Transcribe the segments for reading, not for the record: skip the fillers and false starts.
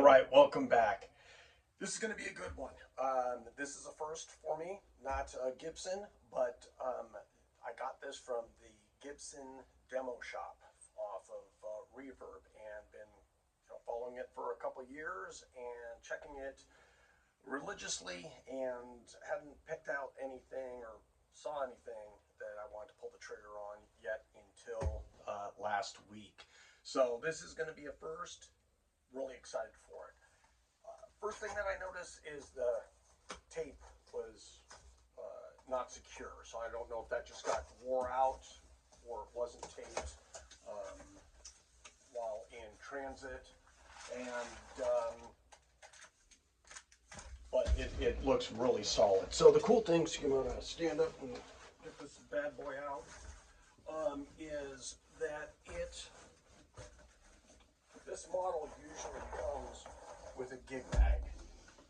All right, welcome back. This is going to be a good one. This is a first for me, not Gibson, but I got this from the Gibson Demo shop off of Reverb and been following it for a couple years and checking it religiously and hadn't picked out anything or saw anything that I wanted to pull the trigger on yet until last week. So this is going to be a first. Really excited for it. First thing that I noticed is the tape was not secure, so I don't know if that just got wore out or it wasn't taped while in transit. And but it looks really solid. So the cool thing, so I'm going to stand up and get this bad boy out, is that this model usually comes with a gig bag.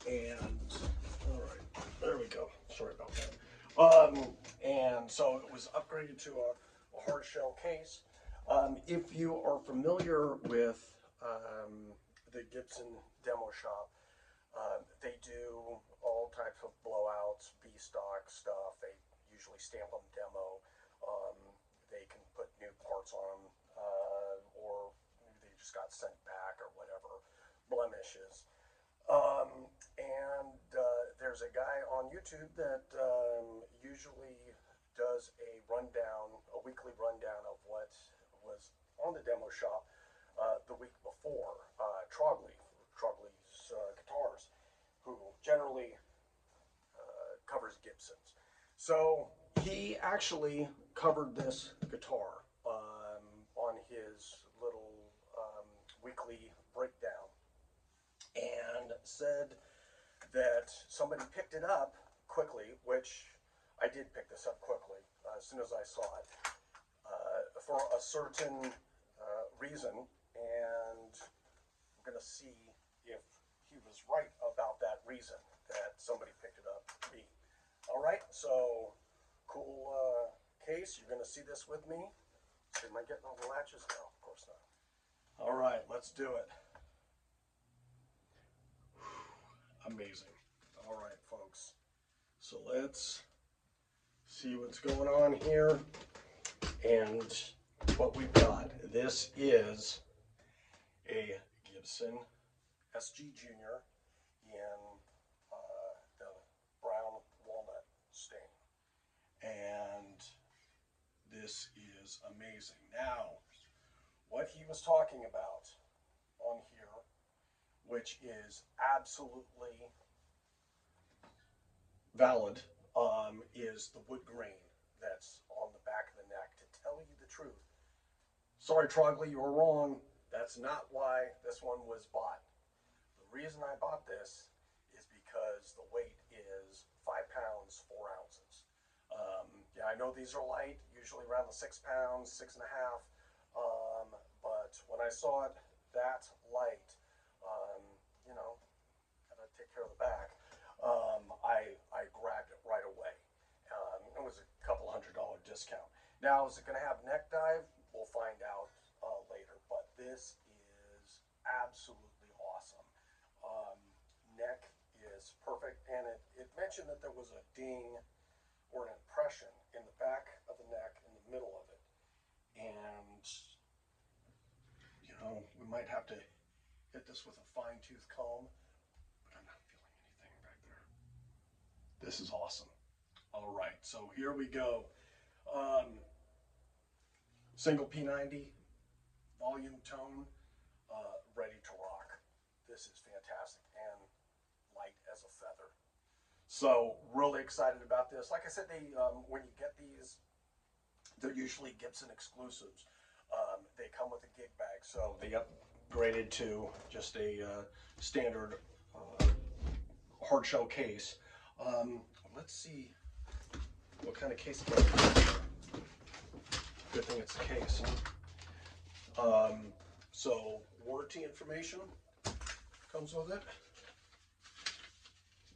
And, all right, there we go. Sorry about that. And so it was upgraded to a hard shell case. If you are familiar with the Gibson Demo shop, they do all types of blowouts, B-stock stuff. They usually stamp them demo. They can put new parts on them, or they just got sent back or whatever, blemishes. There's a guy on YouTube that usually does a weekly rundown of what was on the demo shop the week before. Trogly's guitars, who generally covers Gibsons. So he actually covered this guitar on his little weekly breakdown and said that somebody picked it up quickly, which I did pick this up quickly as soon as I saw it, for a certain reason, and I'm going to see if he was right about that reason that somebody picked it up for me. All right, so cool case. You're going to see this with me. So am I getting all the latches? No, of course not. All right, let's do it. Amazing. All right, folks. So let's see what's going on here and what we've got. This is a Gibson SG Junior in the brown walnut stain. And this is amazing. Now, what he was talking about on here, which is absolutely valid, is the wood grain that's on the back of the neck. To tell you the truth, sorry Trogly, you were wrong. That's not why this one was bought. The reason I bought this is because the weight is 5 pounds 4 ounces. Yeah, I know these are light, usually around the 6 pounds, 6.5. But when I saw it that light, gotta take care of the back. I grabbed it right away. It was a couple $100 discount. Now, is it going to have neck dive? We'll find out later. But this is absolutely awesome. Neck is perfect, and it mentioned that there was a ding or an impression in the back of the neck, in the middle of it, and we might have to hit this with a fine-tooth comb, but I'm not feeling anything back there. This is awesome. All right, so here we go. Single P90, volume tone, ready to rock. This is fantastic and light as a feather. So really excited about this. Like I said, when you get these, they're usually Gibson exclusives. They come with a gig bag, so they upgraded to just a standard hard shell case. Let's see what kind of case it is. Good thing it's a case. Huh? So warranty information comes with it,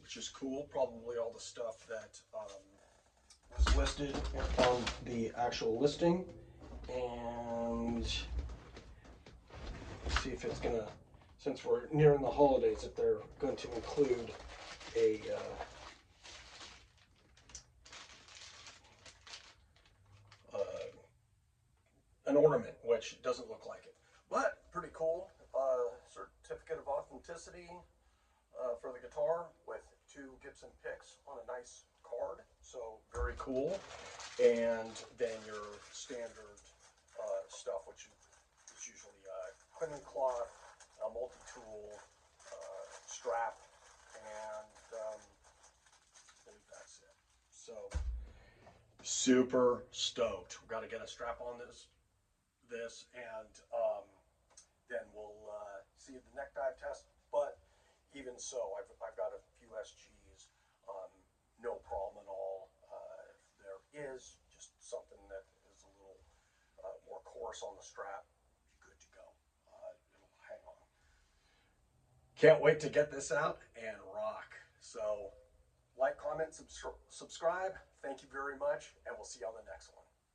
which is cool. Probably all the stuff that was listed on the actual listing. And let's see if it's gonna since we're nearing the holidays, if they're going to include a an ornament, which doesn't look like it, but pretty cool. Certificate of authenticity for the guitar with 2 Gibson picks on a nice card, so very cool. And then your standard stuff, which is usually cleaning cloth, a multi-tool, strap, and I believe that's it. So super stoked. We've got to get a strap on this, and then we'll see the neck dive test. But even so, I've got a few SGs, no problem at all. If there is just something that is a little more coarse on the strap, you're good to go. It'll hang on. Can't wait to get this out and rock. So like, comment, subscribe. Thank you very much, and we'll see you on the next one.